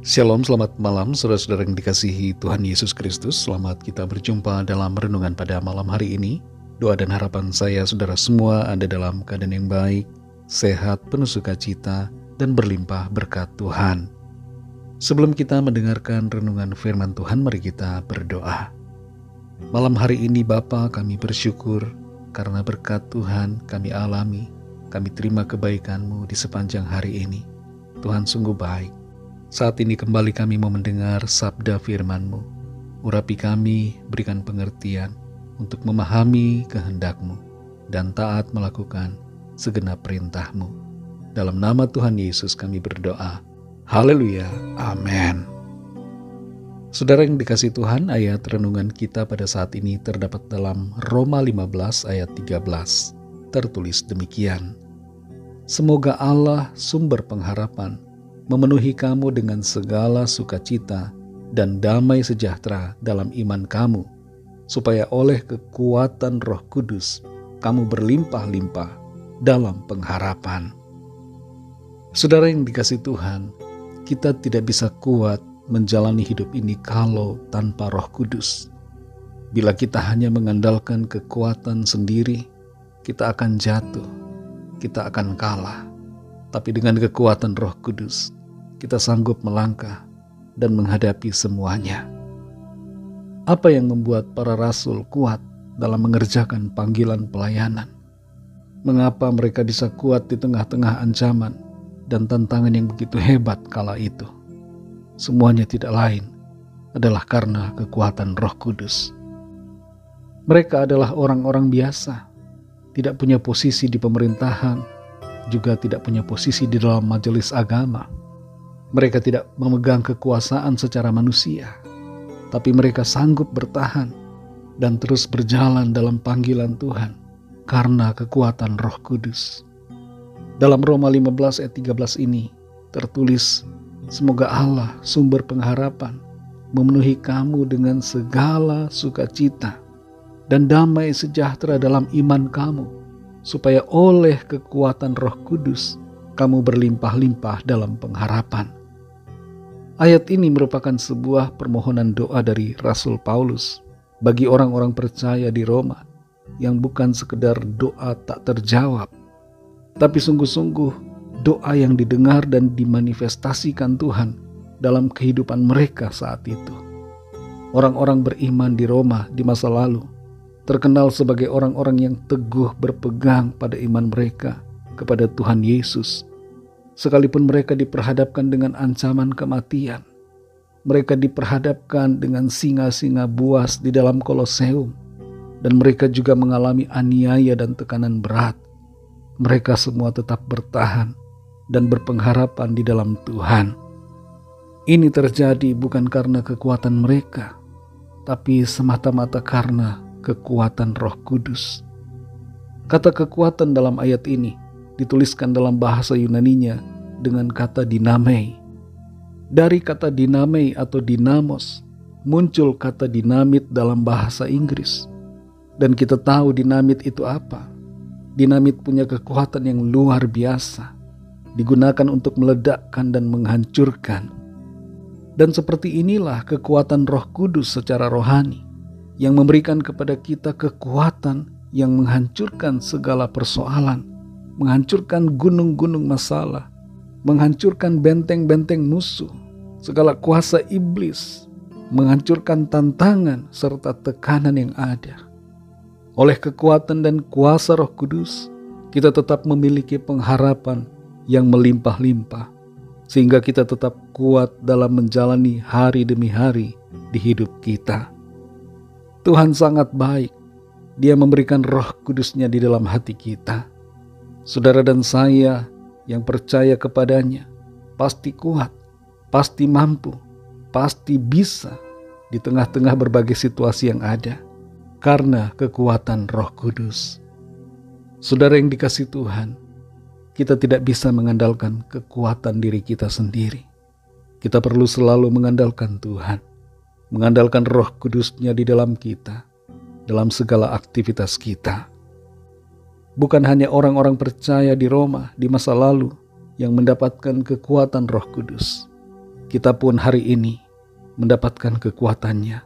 Shalom, selamat malam saudara-saudara yang dikasihi Tuhan Yesus Kristus. Selamat kita berjumpa dalam renungan pada malam hari ini. Doa dan harapan saya saudara semua ada dalam keadaan yang baik, sehat, penuh sukacita, dan berlimpah berkat Tuhan. Sebelum kita mendengarkan renungan firman Tuhan, mari kita berdoa. Malam hari ini Bapa, kami bersyukur karena berkat Tuhan kami alami, kami terima kebaikan-Mu di sepanjang hari ini. Tuhan sungguh baik. Saat ini kembali kami mau mendengar sabda firman-Mu. Urapi kami, berikan pengertian untuk memahami kehendak-Mu dan taat melakukan segenap perintah-Mu. Dalam nama Tuhan Yesus kami berdoa. Haleluya. Amin. Saudara yang dikasihi Tuhan, ayat renungan kita pada saat ini terdapat dalam Roma 15 ayat 13. Tertulis demikian. Semoga Allah sumber pengharapan memenuhi kamu dengan segala sukacita dan damai sejahtera dalam iman kamu, supaya oleh kekuatan Roh Kudus kamu berlimpah-limpah dalam pengharapan. Saudara yang dikasihi Tuhan, kita tidak bisa kuat menjalani hidup ini kalau tanpa Roh Kudus. Bila kita hanya mengandalkan kekuatan sendiri, kita akan jatuh, kita akan kalah. Tapi dengan kekuatan Roh Kudus, kita sanggup melangkah dan menghadapi semuanya. Apa yang membuat para rasul kuat dalam mengerjakan panggilan pelayanan? Mengapa mereka bisa kuat di tengah-tengah ancaman dan tantangan yang begitu hebat kala itu? Semuanya tidak lain adalah karena kekuatan Roh Kudus. Mereka adalah orang-orang biasa, tidak punya posisi di pemerintahan, juga tidak punya posisi di dalam majelis agama. Mereka tidak memegang kekuasaan secara manusia, tapi mereka sanggup bertahan dan terus berjalan dalam panggilan Tuhan karena kekuatan Roh Kudus. Dalam Roma 15 ayat 13 ini tertulis, semoga Allah sumber pengharapan memenuhi kamu dengan segala sukacita dan damai sejahtera dalam iman kamu, supaya oleh kekuatan Roh Kudus kamu berlimpah-limpah dalam pengharapan. Ayat ini merupakan sebuah permohonan doa dari Rasul Paulus bagi orang-orang percaya di Roma yang bukan sekedar doa tak terjawab, tapi sungguh-sungguh doa yang didengar dan dimanifestasikan Tuhan dalam kehidupan mereka saat itu. Orang-orang beriman di Roma di masa lalu terkenal sebagai orang-orang yang teguh berpegang pada iman mereka kepada Tuhan Yesus. Sekalipun mereka diperhadapkan dengan ancaman kematian, mereka diperhadapkan dengan singa-singa buas di dalam Koloseum, dan mereka juga mengalami aniaya dan tekanan berat, mereka semua tetap bertahan dan berpengharapan di dalam Tuhan. Ini terjadi bukan karena kekuatan mereka, tapi semata-mata karena kekuatan Roh Kudus. Kata kekuatan dalam ayat ini dituliskan dalam bahasa Yunaninya dengan kata dinamai. Dari kata dinamai atau dinamos muncul kata dinamit dalam bahasa Inggris. Dan kita tahu dinamit itu apa? Dinamit punya kekuatan yang luar biasa, digunakan untuk meledakkan dan menghancurkan. Dan seperti inilah kekuatan Roh Kudus secara rohani yang memberikan kepada kita kekuatan yang menghancurkan segala persoalan, menghancurkan gunung-gunung masalah, menghancurkan benteng-benteng musuh, segala kuasa iblis, menghancurkan tantangan serta tekanan yang ada. Oleh kekuatan dan kuasa Roh Kudus, kita tetap memiliki pengharapan yang melimpah-limpah, sehingga kita tetap kuat dalam menjalani hari demi hari di hidup kita. Tuhan sangat baik, Dia memberikan Roh Kudus-Nya di dalam hati kita. Saudara dan saya yang percaya kepadanya pasti kuat, pasti mampu, pasti bisa di tengah-tengah berbagai situasi yang ada karena kekuatan Roh Kudus. Saudara yang dikasihi Tuhan, kita tidak bisa mengandalkan kekuatan diri kita sendiri. Kita perlu selalu mengandalkan Tuhan, mengandalkan Roh Kudus-Nya di dalam kita, dalam segala aktivitas kita. Bukan hanya orang-orang percaya di Roma di masa lalu yang mendapatkan kekuatan Roh Kudus, kita pun hari ini mendapatkan kekuatannya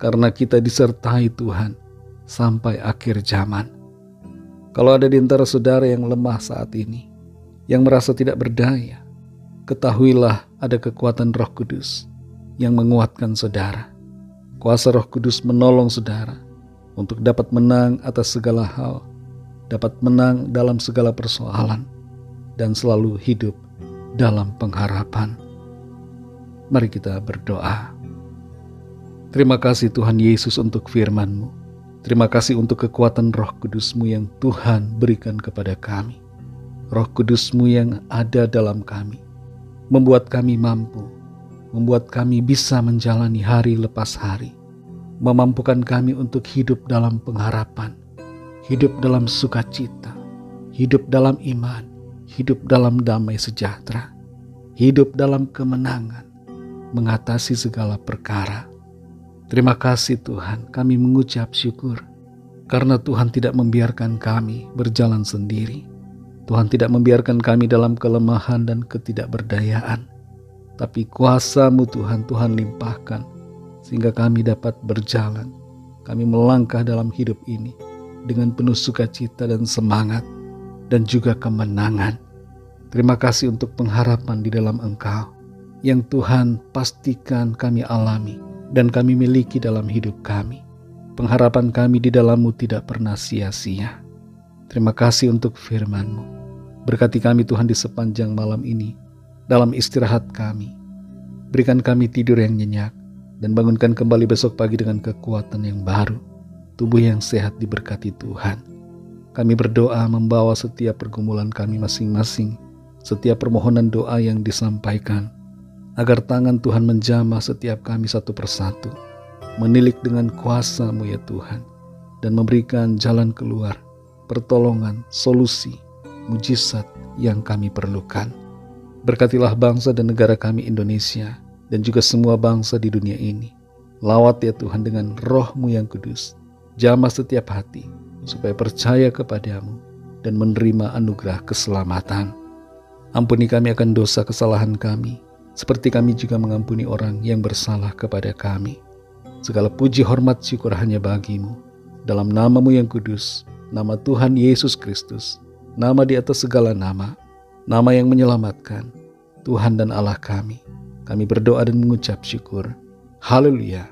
karena kita disertai Tuhan sampai akhir zaman. Kalau ada di antara saudara yang lemah saat ini, yang merasa tidak berdaya, ketahuilah ada kekuatan Roh Kudus yang menguatkan saudara. Kuasa Roh Kudus menolong saudara untuk dapat menang atas segala hal, dapat menang dalam segala persoalan, dan selalu hidup dalam pengharapan. Mari kita berdoa. Terima kasih Tuhan Yesus untuk firman-Mu. Terima kasih untuk kekuatan Roh Kudus-Mu yang Tuhan berikan kepada kami. Roh Kudus-Mu yang ada dalam kami, membuat kami mampu, membuat kami bisa menjalani hari lepas hari, memampukan kami untuk hidup dalam pengharapan, hidup dalam sukacita, hidup dalam iman, hidup dalam damai sejahtera, hidup dalam kemenangan, mengatasi segala perkara. Terima kasih Tuhan, kami mengucap syukur karena Tuhan tidak membiarkan kami berjalan sendiri. Tuhan tidak membiarkan kami dalam kelemahan dan ketidakberdayaan, tapi kuasa-Mu Tuhan limpahkan sehingga kami dapat berjalan. Kami melangkah dalam hidup ini dengan penuh sukacita dan semangat dan juga kemenangan. Terima kasih untuk pengharapan di dalam Engkau yang Tuhan pastikan kami alami dan kami miliki dalam hidup kami. Pengharapan kami di dalam-Mu tidak pernah sia-sia. Terima kasih untuk firman-Mu. Berkati kami Tuhan di sepanjang malam ini, dalam istirahat kami. Berikan kami tidur yang nyenyak, dan bangunkan kembali besok pagi dengan kekuatan yang baru. Tubuh yang sehat diberkati Tuhan. Kami berdoa membawa setiap pergumulan kami masing-masing, setiap permohonan doa yang disampaikan, agar tangan Tuhan menjamah setiap kami satu persatu, menilik dengan kuasa-Mu ya Tuhan, dan memberikan jalan keluar, pertolongan, solusi, mujizat yang kami perlukan. Berkatilah bangsa dan negara kami Indonesia, dan juga semua bangsa di dunia ini. Lawat ya Tuhan dengan Roh-Mu yang kudus, jamah setiap hati, supaya percaya kepadamu dan menerima anugerah keselamatan. Ampuni kami akan dosa kesalahan kami, seperti kami juga mengampuni orang yang bersalah kepada kami. Segala puji hormat syukur hanya bagi-Mu. Dalam nama-Mu yang kudus, nama Tuhan Yesus Kristus, nama di atas segala nama, nama yang menyelamatkan, Tuhan dan Allah kami berdoa dan mengucap syukur. Haleluya.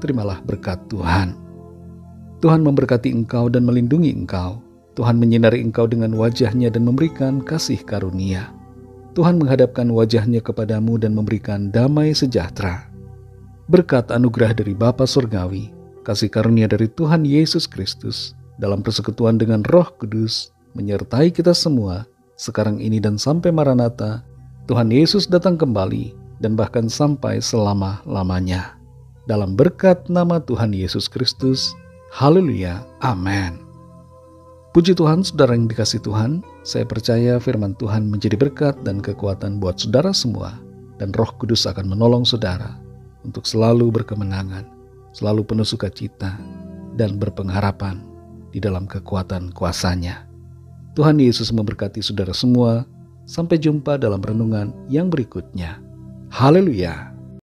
Terimalah berkat Tuhan. Tuhan memberkati engkau dan melindungi engkau. Tuhan menyinari engkau dengan wajah-Nya dan memberikan kasih karunia. Tuhan menghadapkan wajah-Nya kepadamu dan memberikan damai sejahtera. Berkat anugerah dari Bapa Surgawi, kasih karunia dari Tuhan Yesus Kristus, dalam persekutuan dengan Roh Kudus, menyertai kita semua, sekarang ini dan sampai Maranatha, Tuhan Yesus datang kembali, dan bahkan sampai selama-lamanya. Dalam berkat nama Tuhan Yesus Kristus, haleluya, amin. Puji Tuhan, saudara yang dikasih Tuhan, saya percaya firman Tuhan menjadi berkat dan kekuatan buat saudara semua, dan Roh Kudus akan menolong saudara untuk selalu berkemenangan, selalu penuh sukacita, dan berpengharapan di dalam kekuatan kuasa-Nya. Tuhan Yesus memberkati saudara semua. Sampai jumpa dalam renungan yang berikutnya. Haleluya.